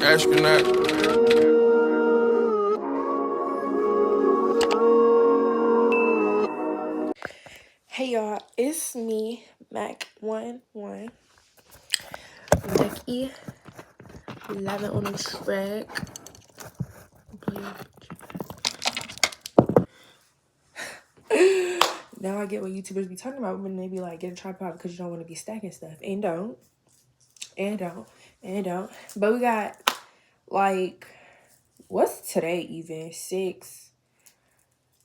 Astronaut. Hey y'all, it's me, Mac11, Becky 11 on the track. Now I get what YouTubers be talking about when they be like, get a tripod because you don't want to be stacking stuff. And don't. But we got, like, what's today even? 6,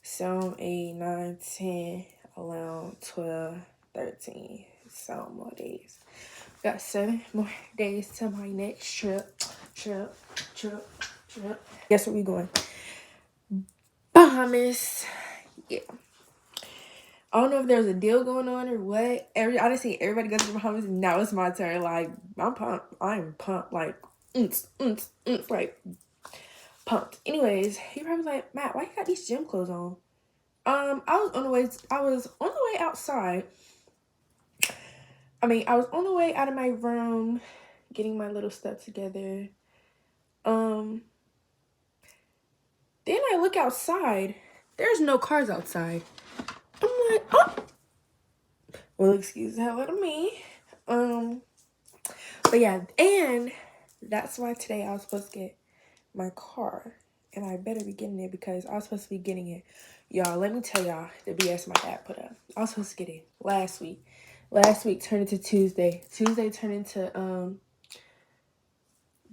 7, 8, 9, 10, 11, 12, 13. Some more days. Got 7 more days to my next trip. Guess where we going? Bahamas. Yeah. I don't know if there's a deal going on or what. I just see everybody go to the Bahamas. Now it's my turn. Like, I'm pumped. I'm pumped. Like, like, pumped. Anyways, he probably was like, Matt, why you got these gym clothes on? I was on the way outside. I was on the way out of my room, getting my little stuff together. Then I look outside. There's no cars outside. I'm like, oh. Well, excuse the hell out of me. But yeah, and that's why today I was supposed to get my car. And I better be getting it because I was supposed to be getting it. Y'all, let me tell y'all the BS my dad put up. I was supposed to get it last week. Last week turned into Tuesday. Tuesday turned into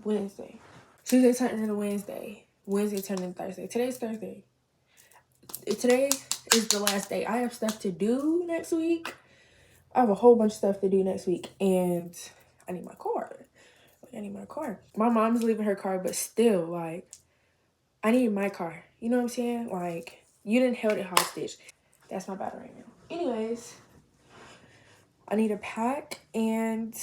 Wednesday. Tuesday turned into Wednesday. Wednesday turned into Thursday. Today's Thursday. Today is the last day. I have stuff to do next week. I have a whole bunch of stuff to do next week. And I need my car. My mom's leaving her car, but still, like, I need my car. You know what I'm saying? Like, you didn't hold it hostage. That's my battle right now. Anyways, I need a pack and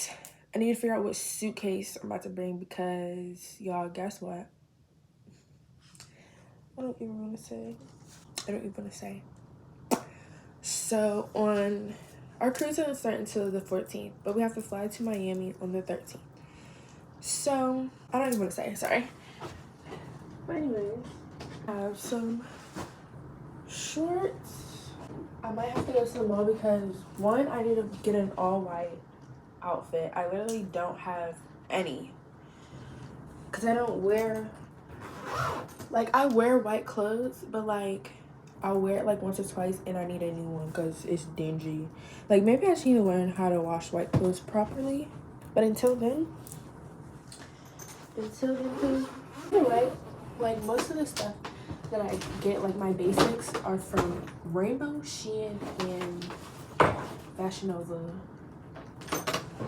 I need to figure out what suitcase I'm about to bring because, y'all, guess what? I don't even want to say. So, our cruise doesn't start until the 14th, but we have to fly to Miami on the 13th. So, I don't even want to say, sorry. But anyways, I have some shorts. I might have to go to the mall because, one, I need to get an all-white outfit. I literally don't have any. Because I don't wear, like, I wear white clothes, but, like, I'll wear it, like, once or twice, and I need a new one because it's dingy. Like, maybe I should need to learn how to wash white clothes properly. But until then, anyway, like, most of the stuff that I get, like, my basics are from Rainbow, Shein, and Fashion Nova.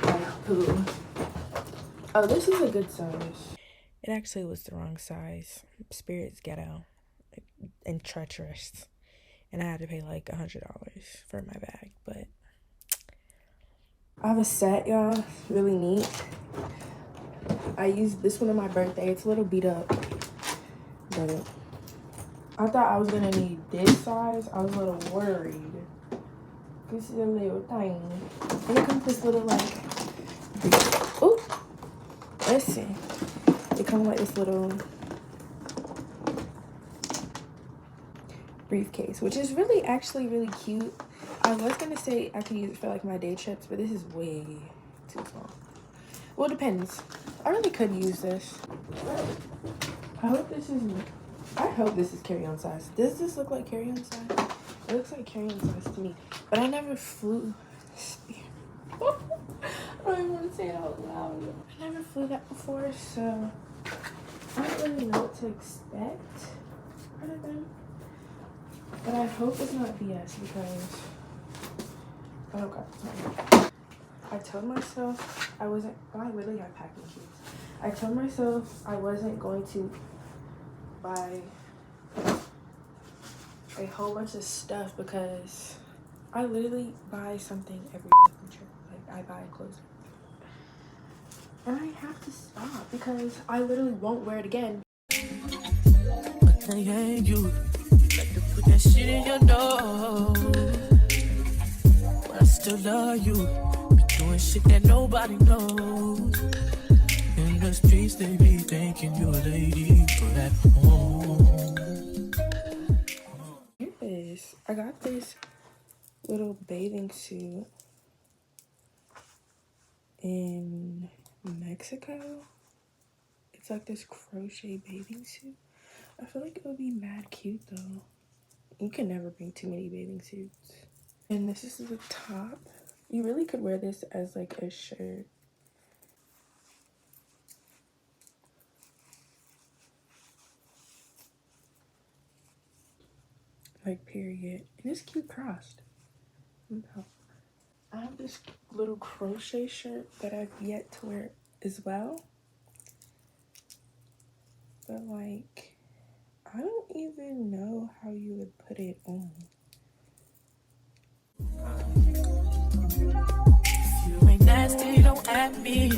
Like, who? Oh, this is a good size. It actually was the wrong size. Spirit's ghetto and treacherous. And I had to pay, like, $100 for my bag, but I have a set, y'all. Really neat. I used this one on my birthday. It's a little beat up, but I thought I was gonna need this size. I was a little worried. This is a little tiny. And it comes with this little, like, oh, listen. It comes like this little briefcase, which is actually really cute. I was gonna say I could use it for, like, my day trips, but this is way too small. Well, it depends. I really could use this. I hope this is carry-on size. Does this look like carry-on size? It looks like carry-on size to me. But I never flew Spirit. I don't even want to say it out loud. I never flew that before, so I don't really know what to expect out of them. But I hope it's not BS because I don't got the time. I told myself I literally have packing shoes. I told myself I wasn't going to buy a whole bunch of stuff because I literally buy something every trip. Like, I buy clothes. And I have to stop because I literally won't wear it again. You like to put that shit in your nose, but I still love you. Be doing shit that nobody knows in the street. ladies, they be thinking you a lady for that home. Here it is. I got this little bathing suit in Mexico. It's like this crochet bathing suit. I feel like it would be mad cute though. You can never bring too many bathing suits. And this is the top. You really could wear this as like a shirt. Like period. And it's cute crossed. No. I have this little crochet shirt that I've yet to wear as well. But like, I don't even know how you would put it on. You ain't nasty, don't at me.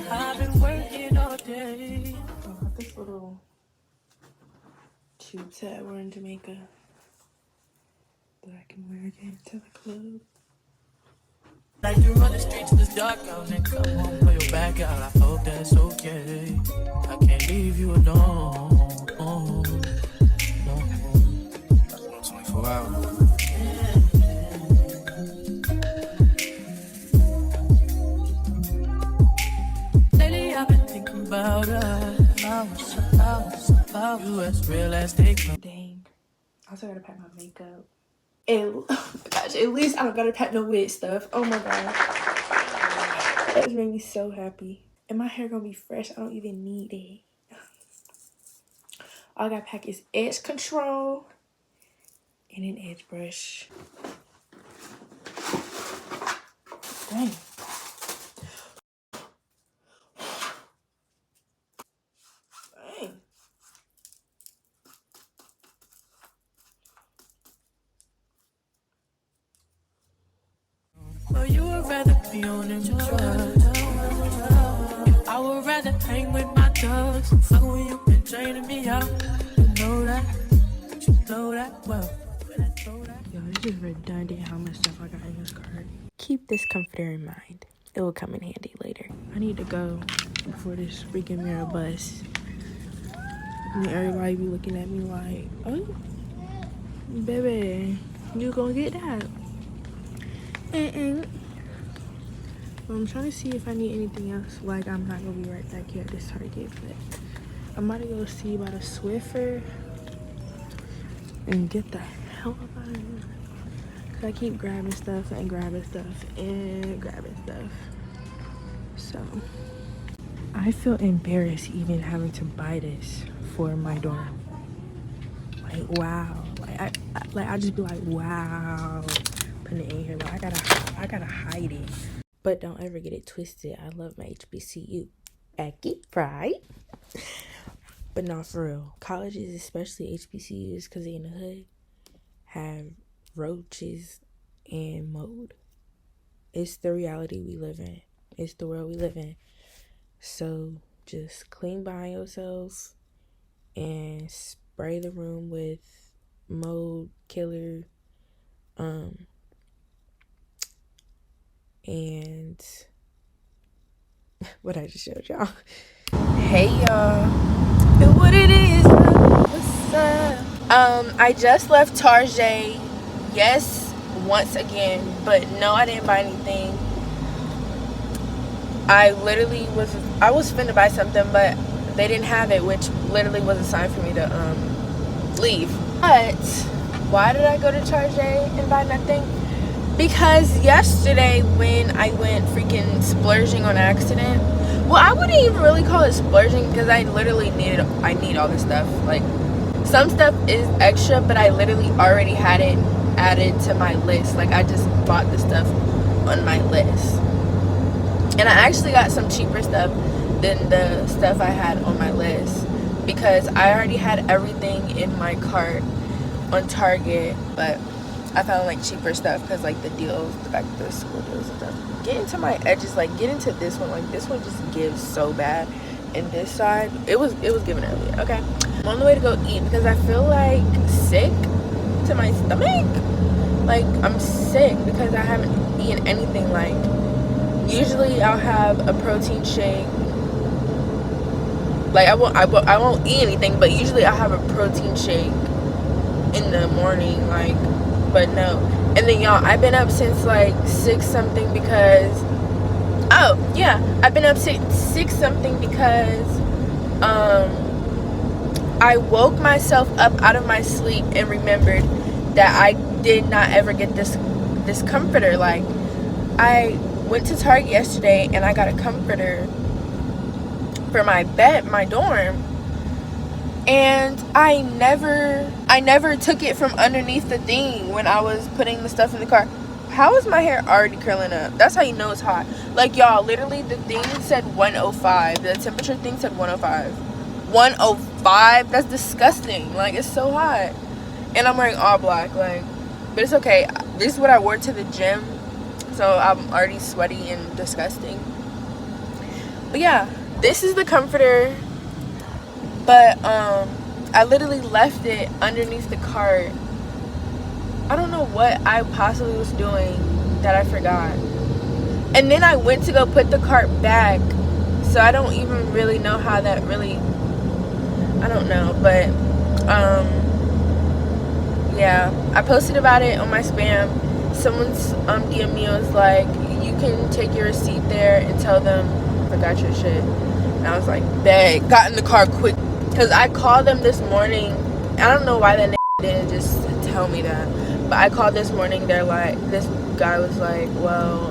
I've been working all day. I got this little tube set I wore in Jamaica that I can wear again to the club. Like you run the streets, it's dark out and come home, pull your back out. I hope that's okay. I can't leave you alone. That's 24 hours. Lately I've been thinking about you as real as they come. Dang. I also gotta pack my makeup. Oh my gosh, at least I don't gotta pack no wig stuff. Oh my god. That just made me so happy. And my hair gonna be fresh. I don't even need it. All I gotta pack is edge control and an edge brush. Dang. Dang. Or you would rather be on them drugs. I would rather hang with my thugs. Fuck when you been draining me out. You know that. You know that well. Yo, it's just redundant how much stuff I got in this cart. Keep this comforter in mind. It will come in handy later. I need to go before this freaking mirror busts. And everybody be looking at me like, oh, baby, you gonna get that? But I'm trying to see if I need anything else. Like, I'm not gonna be right back here at this Target, but I'm about to go see about a Swiffer and get the hell up out of here. Cause I keep grabbing stuff and grabbing stuff and grabbing stuff. So I feel embarrassed even having to buy this for my dorm. Like, wow. Like I just be like, wow, putting it in here. Like I gotta hide it. But don't ever get it twisted. I love my HBCU. Aki, right? But not for real. Colleges, especially HBCUs, because they in the hood, have roaches and mold. It's the reality we live in. It's the world we live in. So just clean behind yourselves and spray the room with mold killer. And what I just showed y'all. Hey y'all. What it is? What's up? I just left Target. Yes, once again, but no, I didn't buy anything. I was finna buy something, but they didn't have it, which literally was a sign for me to leave. But why did I go to Target and buy nothing? Because yesterday when I went freaking splurging on accident, well, I wouldn't even really call it splurging because I literally need all this stuff. Like, some stuff is extra, but I literally already had it added to my list. Like, I just bought the stuff on my list. And I actually got some cheaper stuff than the stuff I had on my list because I already had everything in my cart on Target, but I found like cheaper stuff because like the deals, the back to school deals and stuff. Get into my edges, like get into this one. Like this one just gives so bad. And this side, it was giving earlier. Okay, I'm on the way to go eat because I feel like sick to my stomach. Like I'm sick because I haven't eaten anything. Like usually I'll have a protein shake Like I won't eat anything, but usually I have a protein shake in the morning, like, but no. And then y'all, I've been up since like 6 something because I've been up since 6 something because I woke myself up out of my sleep and remembered that I did not ever get this comforter. Like, I went to Target yesterday and I got a comforter for my bed, my dorm, and I never took it from underneath the thing when I was putting the stuff in the car. How is my hair already curling up? That's how you know it's hot. Like, y'all, literally the thing said 105. The temperature thing said 105. 105? That's disgusting. Like, it's so hot. And I'm wearing all black, like, but it's okay. This is what I wore to the gym, so I'm already sweaty and disgusting. But yeah, this is the comforter, but I literally left it underneath the cart. I don't know what I possibly was doing that I forgot. And then I went to go put the cart back, so I don't even really know how that really, I don't know, but yeah, I posted about it on my spam. Someone's DM me was like, you can take your receipt there and tell them I forgot your shit. And I was like, bet. Got in the car quick, because I called them this morning. I don't know why that didn't just tell me that, but I called this morning. They're like, this guy was like, well,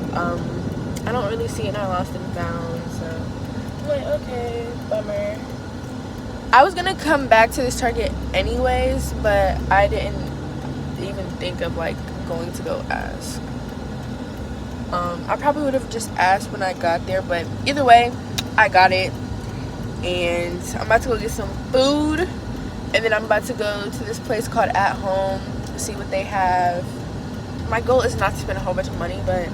I don't really see it, and I lost and found. So I'm like, okay, bummer. I was gonna come back to this Target anyways, but I didn't even think of like going to go ask. I probably would have just asked when I got there, but either way, I got it, and I'm about to go get some food, and then I'm about to go to this place called At Home to see what they have. My goal is not to spend a whole bunch of money, but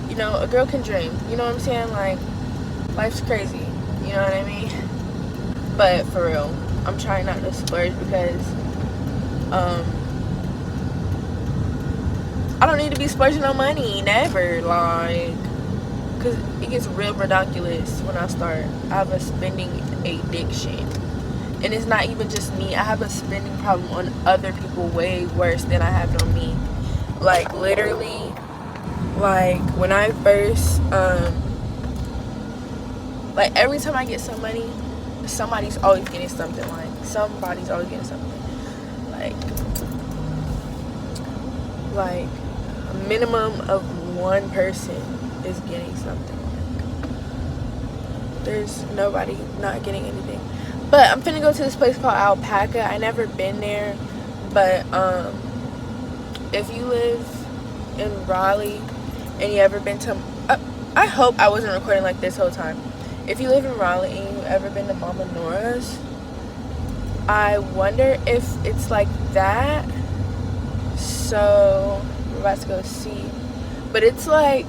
you know, a girl can dream. You know what I'm saying? Like, life's crazy. You know what I mean? But for real, I'm trying not to splurge because I don't need to be splurging on money, never, like, because it gets real ridiculous when I start. I have a spending addiction, and it's not even just me. I have a spending problem on other people way worse than I have it on me. Like, literally, like, when I first, like, every time I get some money, somebody's always getting something. Like, somebody's always getting something. Like a minimum of one person is getting something. Like, there's nobody not getting anything. But I'm finna go to this place called Alpaca. I never been there, but if you live in Raleigh and you ever been to, I hope I wasn't recording like this whole time. If you live in Raleigh and you've ever been to Mama Nora's, I wonder if it's like that. So we're about to go see, but it's like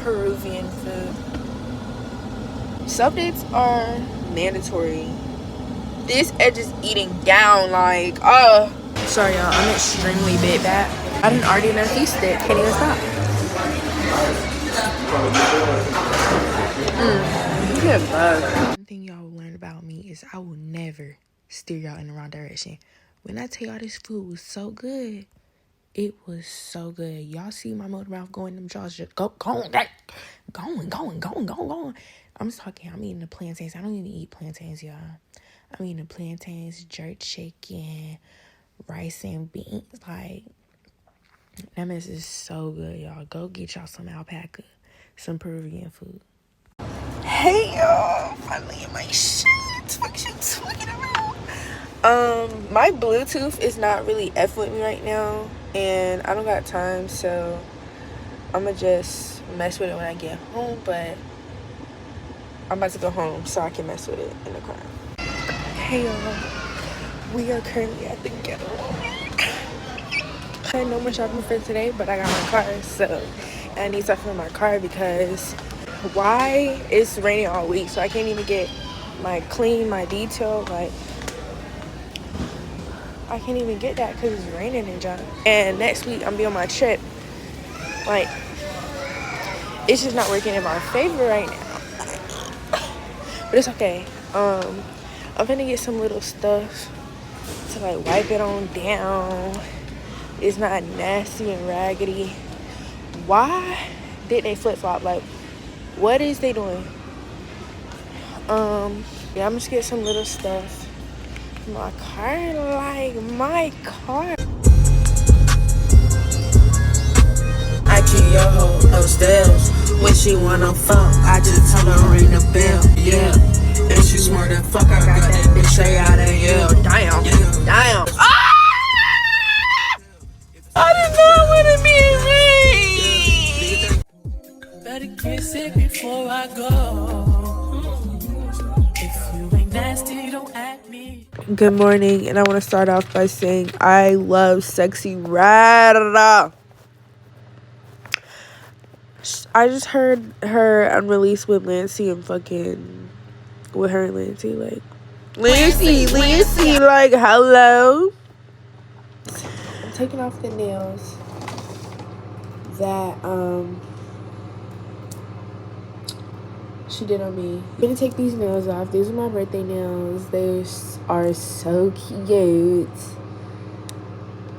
Peruvian food. Sub-dates are mandatory. This edge is eating down, like, oh. Sorry y'all, I'm extremely bit back. I done already done feasted, can't even stop. One thing y'all will learn about me is I will never steer y'all in the wrong direction. When I tell y'all this food was so good, it was so good. Y'all see my motor mouth going, them jaws just going. I'm eating the plantains. I don't even eat plantains, y'all. I'm eating the plantains, jerk chicken, rice and beans. Like, that mess is so good, y'all. Go get y'all some alpaca, some Peruvian food. Hey, y'all. Finally in my shit. Fucking around. My Bluetooth is not really F with me right now, and I don't got time, so I'm gonna just mess with it when I get home, but I'm about to go home so I can mess with it in the car. Hey y'all, we are currently at the ghetto. I had no more shopping for today, but I got my car, so I need stuff in my car because why? It's raining all week, so I can't even get my detail, like, I can't even get that because it's raining in John. And next week I'm be on my trip. Like, it's just not working in my favor right now. But it's okay. I'm gonna get some little stuff to like wipe it on down. It's not nasty and raggedy. Why did they flip-flop? Like, what is they doing? Yeah, I'm just get some little stuff. My car, like my car. I keep your hoe upstairs. When she wanna fuck, I just tell her ring the bell. Yeah, and she smart as fuck. I got that bitch straight out of hell. Damn, damn. I did not want to be me. Better kiss it before I go. If you ain't nasty, don't act me. Good morning, and I want to start off by saying I love Sexy Red. I just heard her unreleased with Lancey and fucking with her and Lancey, like Lancey, like hello. I'm taking off the nails that she did on me. I'm gonna take these nails off. These are my birthday nails. They are so cute.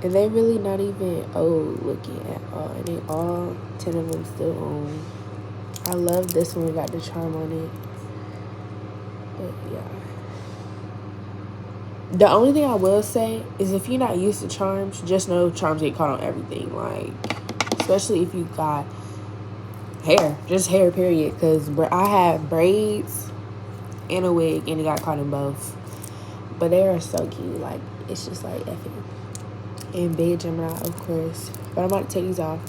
And they're really not even old looking at all. And they all 10 of them still on. I love this one. We got the charm on it. But yeah. The only thing I will say is if you're not used to charms, just know charms get caught on everything. Like, especially if you got hair. Just hair, period. Because I had braids and a wig and it got caught in both. But they are so cute. Like, it's just like effing. And Big Gemini, of course. But I'm about to take these off.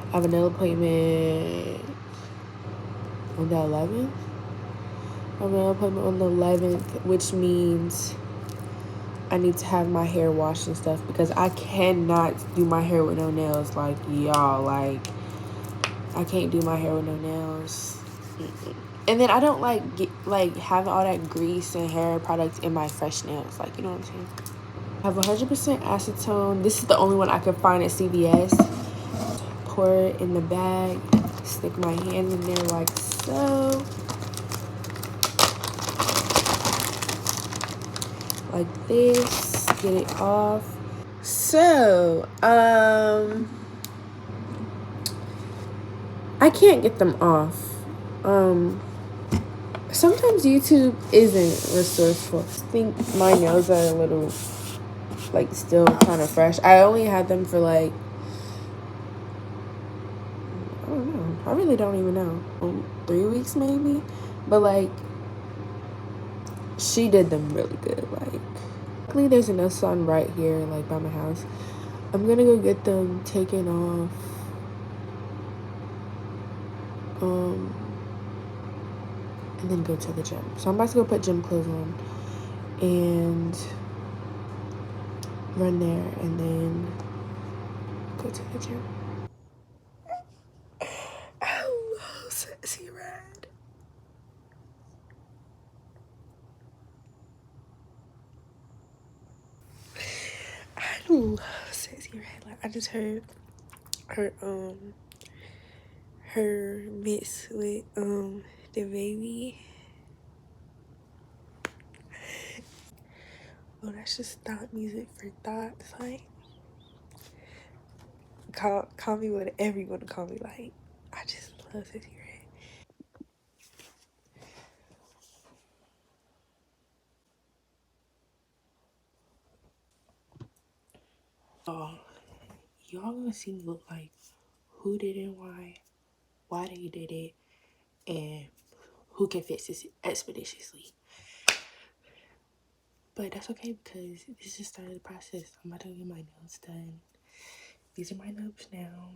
I have a nail appointment on the 11th. I have a nail appointment on the 11th, which means I need to have my hair washed and stuff because I cannot do my hair with no nails. Like, y'all, like, I can't do my hair with no nails. And then I don't like having all that grease and hair products in my fresh nails. Like, you know what I'm saying? I have 100% acetone. This is the only one I could find at CVS. Pour it in the bag. Stick my hand in there like so. Like this. Get it off. So, I can't get them off. Sometimes YouTube isn't resourceful. I think my nails are a little like still kind of fresh. I only had them for like I don't know. I really don't even know. 3 weeks maybe. But like she did them really good. Like luckily there's a nail salon right here like by my house. I'm gonna go get them taken off. And then go to the gym. So I'm about to go put gym clothes on and run there and then go to the gym. Hello, Sexy Red. I love Sexy Red. Like I just heard her mix with the baby. Oh, that's just thought music for thoughts. Like call me whatever you want to call me. Like I just love Sexy Red. Oh, y'all gonna see me look like who did it and why they did it, and who can fix this expeditiously. But that's okay because this just started the process. I'm about to get my nails done. These are my nails now.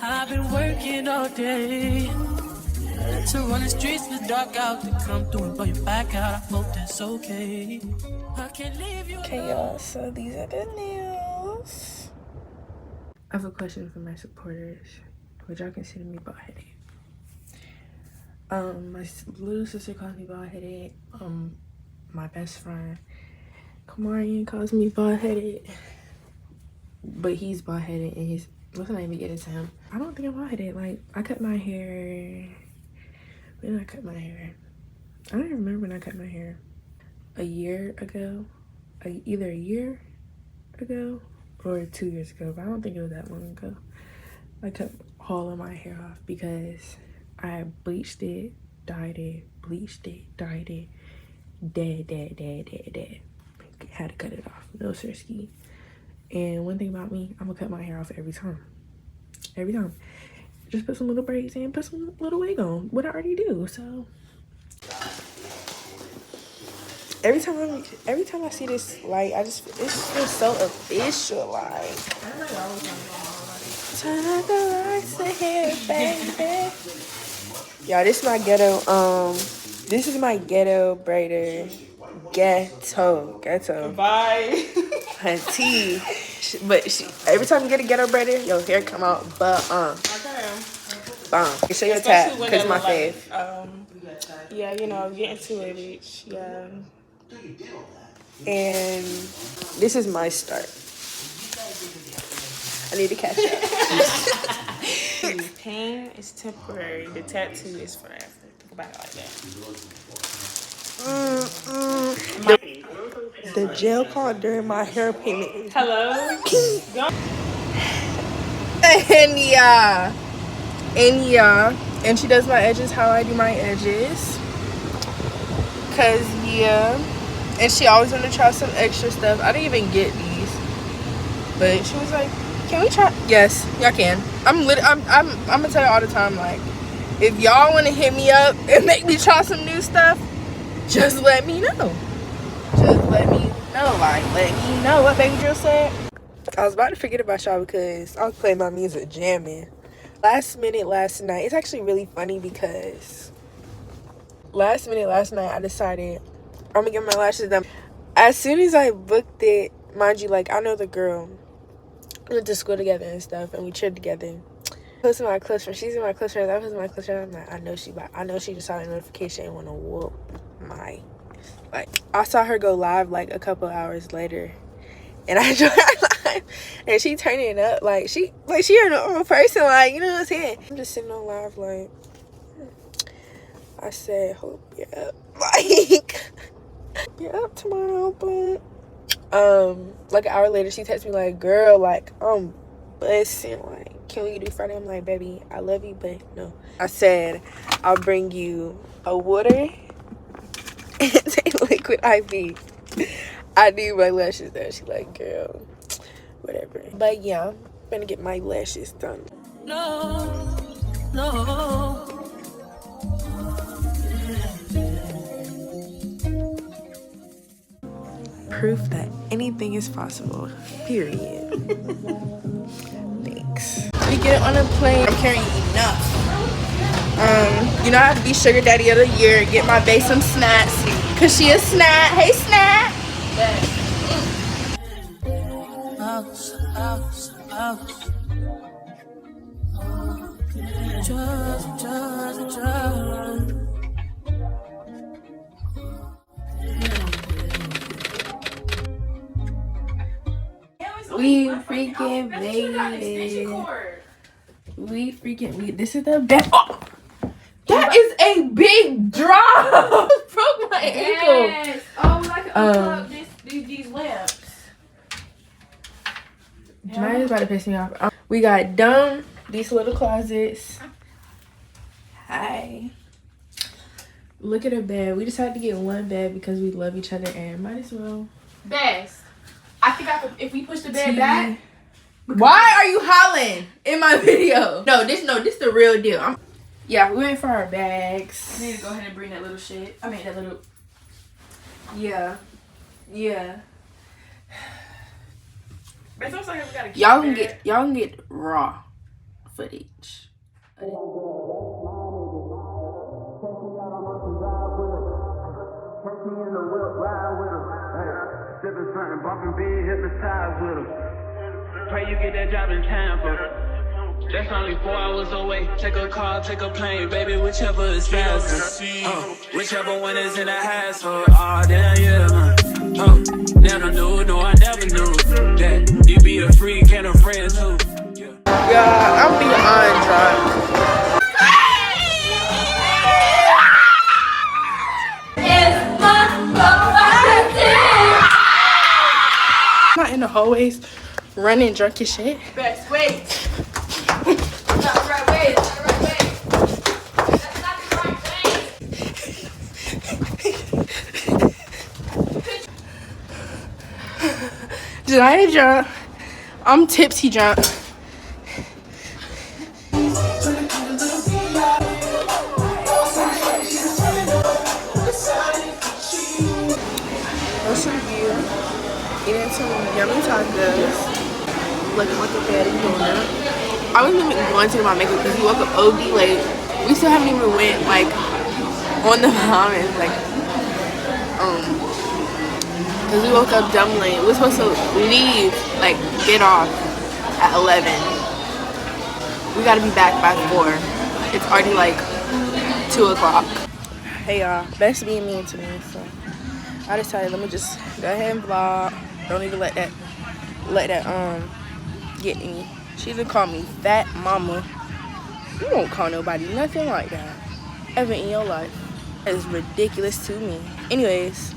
I've been working all day to run the streets in the dark out to come through and blow your back out. I hope that's okay. I can't leave you. Okay, y'all. So these are the nails. I have a question for my supporters. Would y'all consider me bald-headed? My little sister calls me bald-headed. My best friend Kamarian calls me bald-headed. But he's bald-headed and his let's not even get into him. I don't think I'm bald-headed. Like I cut my hair When did I cut my hair? I don't even remember when I cut my hair. A year ago. Either a year ago or 2 years ago, but I don't think it was that long ago. I cut all of my hair off because I bleached it, dyed it, bleached it, dyed it, dead. Had to cut it off. No sirski. And one thing about me, I'm gonna cut my hair off every time. Every time. Just put some little braids in, put some little wig on. What I already do. So every time I see this light, it feels so official. Like, turn out the lights to here, baby. Y'all, this is my ghetto. This is my ghetto braider. Ghetto. Bye. Her tea. But every time you get a ghetto braider, your hair come out. But bomb. Show your tap, cause it's my fave. Yeah, you know, getting to it, bitch. Yeah. And this is my start. I need to catch up. The pain is temporary. The tattoo is forever. Think about it like that. The gel called during my hair payment. Hello? And she does my edges how I do my edges. Cause and she always wanted to try some extra stuff. I didn't even get these, but she was like, "Can we try?" Yes, y'all can. I'm gonna tell you all the time, like, if y'all want to hit me up and make me try some new stuff, just let me know. Just let me know, like, let me know what Baby Drill said. I was about to forget about y'all because I was playing my music jamming. Last minute last night, it's actually really funny because last night I decided I'm gonna get my lashes done. As soon as I booked it, mind you, like, I know the girl. We went to school together and stuff, and we chilled together. Close to my close friend. She's in my close friends. I was in my close friend. I'm like, I know she just saw the notification and want to whoop my. Like, I saw her go live like a couple hours later, and I joined her live, and she turning it up like she a normal person, like, you know what I'm saying. I'm just sitting on live like, I said, hope you're up, like, you're up tomorrow, boom. Like an hour later, she texted me like, girl, like, I'm busting, like, can we do Friday? I'm like, baby, I love you, but no. I said, I'll bring you a water and take liquid IV. I need my lashes done. She like, girl, whatever. But yeah, I'm gonna get my lashes done. No. Proof that anything is possible. Period. Thanks. We get on a plane. I'm carrying enough. You know, I have to be sugar daddy of the year. Get my bae some snacks. Cause she a snack. Hey, snack. We freaking made it. This is the best. Oh, that is a big drop. Broke my ankle. Yes. Oh, we like to unplug these lamps. Jemiah's about to piss me off. We got done these little closets. Hi. Look at her bed. We decided to get one bed because we love each other and might as well. Best. I think if we push the bed back. Why are you hollering in my video? No, this the real deal. Yeah, we went for our bags. I need to go ahead and bring that little shit. I mean, that little. Yeah. But it's also like we gotta keep Y'all can get raw footage. Sipping something, bumping big, hypnotized with them. Pray you get that job in time for. That's only 4 hours away. Take a car, take a plane, baby, whichever is faster. Whichever one is in the household. Oh, damn, yeah, man. Never knew, no, I never knew that you be a freak and a friend too. Yeah, I'm beyond drunk. hallways, running drunk as shit. Best wait. Not the right way. That's not the right way. That's not the right way. Janiyah drunk. I'm tipsy drunk. What's your view? Eating some yummy tacos. Looking like a bad donut. I wasn't even going to do my makeup because we woke up OD late. We still haven't even went like on the Bahamas, like because we woke up dumb late. We're supposed to leave, like get off at 11. We gotta be back by 4. It's already like 2 o'clock. Hey y'all, best being mean to me, so I decided let me just go ahead and vlog. Don't even let that get me. She even called me fat mama. You won't call nobody nothing like that ever in your life. That is ridiculous to me. Anyways,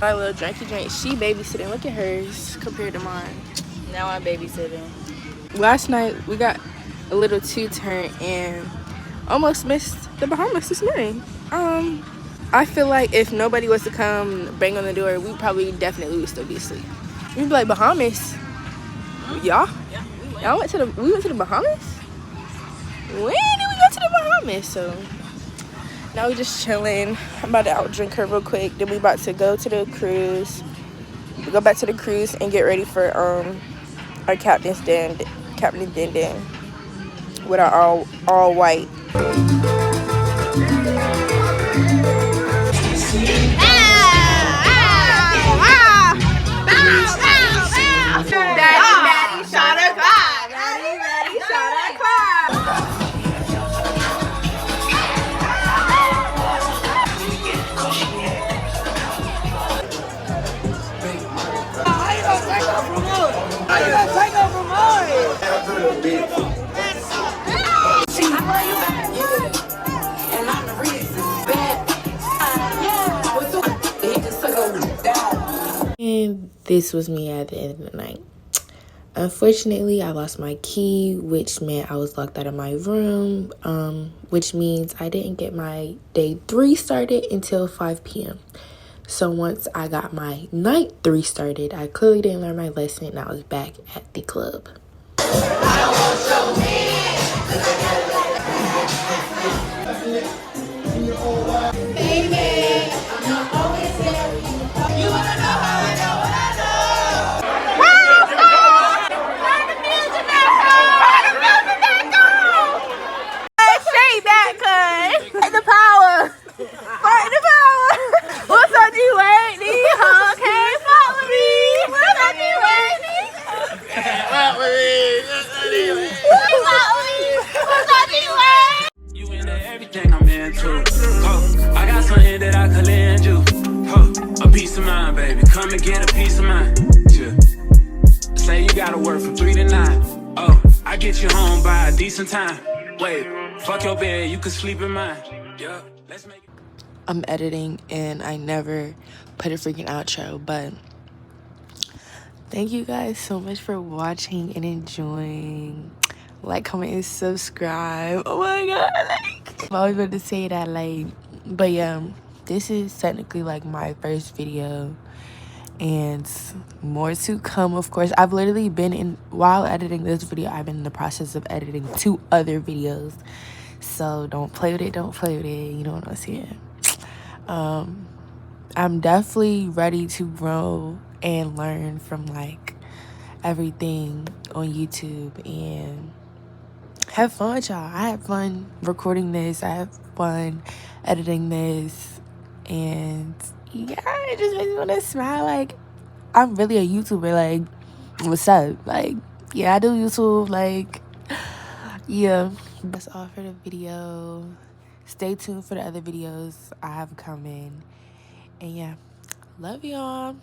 my little drinky drink, she babysitting. Look at hers compared to mine. Now I'm babysitting. Last night we got a little two-turn and almost missed the Bahamas this morning. I feel like if nobody was to come bang on the door, we probably definitely would still be asleep. We'd be like, Bahamas? Y'all? Yeah, Y'all went to the Bahamas? When did we go to the Bahamas? So now we just chilling. I'm about to out drink her real quick. Then we about to go to the cruise. We go back to the cruise and get ready for our captain's den with our all white. Daddy shot a clock. Daddy shot a clock. And this was me at the end of the night. Unfortunately, I lost my key, which meant I was locked out of my room, which means I didn't get my day 3 started until 5 p.m. So once I got my night 3 started, I clearly didn't learn my lesson and I was back at the club. You into everything I'm into. Oh, I got something that I could lend you. Oh, a piece of mind, baby. Come and get a piece of mind. Yeah. Say you gotta work from 3 to 9. Oh, I get you home by a decent time. Wait, fuck your bed, you can sleep in mine. Yeah, let's make it. I'm editing and I never put a freaking outro, but thank you guys so much for watching and enjoying. Like, comment, and subscribe. Oh my god, like, I'm always going to say that, like, but yeah, this is technically like my first video and more to come. Of course, I've literally been while editing this video, I've been in the process of editing 2 other videos, so don't play with it, you know what I'm saying. I'm definitely ready to grow and learn from like everything on YouTube and have fun, y'all. I have fun recording this. I have fun editing this. And yeah, it just makes me want to smile. Like, I'm really a YouTuber. Like, what's up? Like, yeah, I do YouTube. Like, yeah. That's all for the video. Stay tuned for the other videos I have coming. And yeah, love y'all.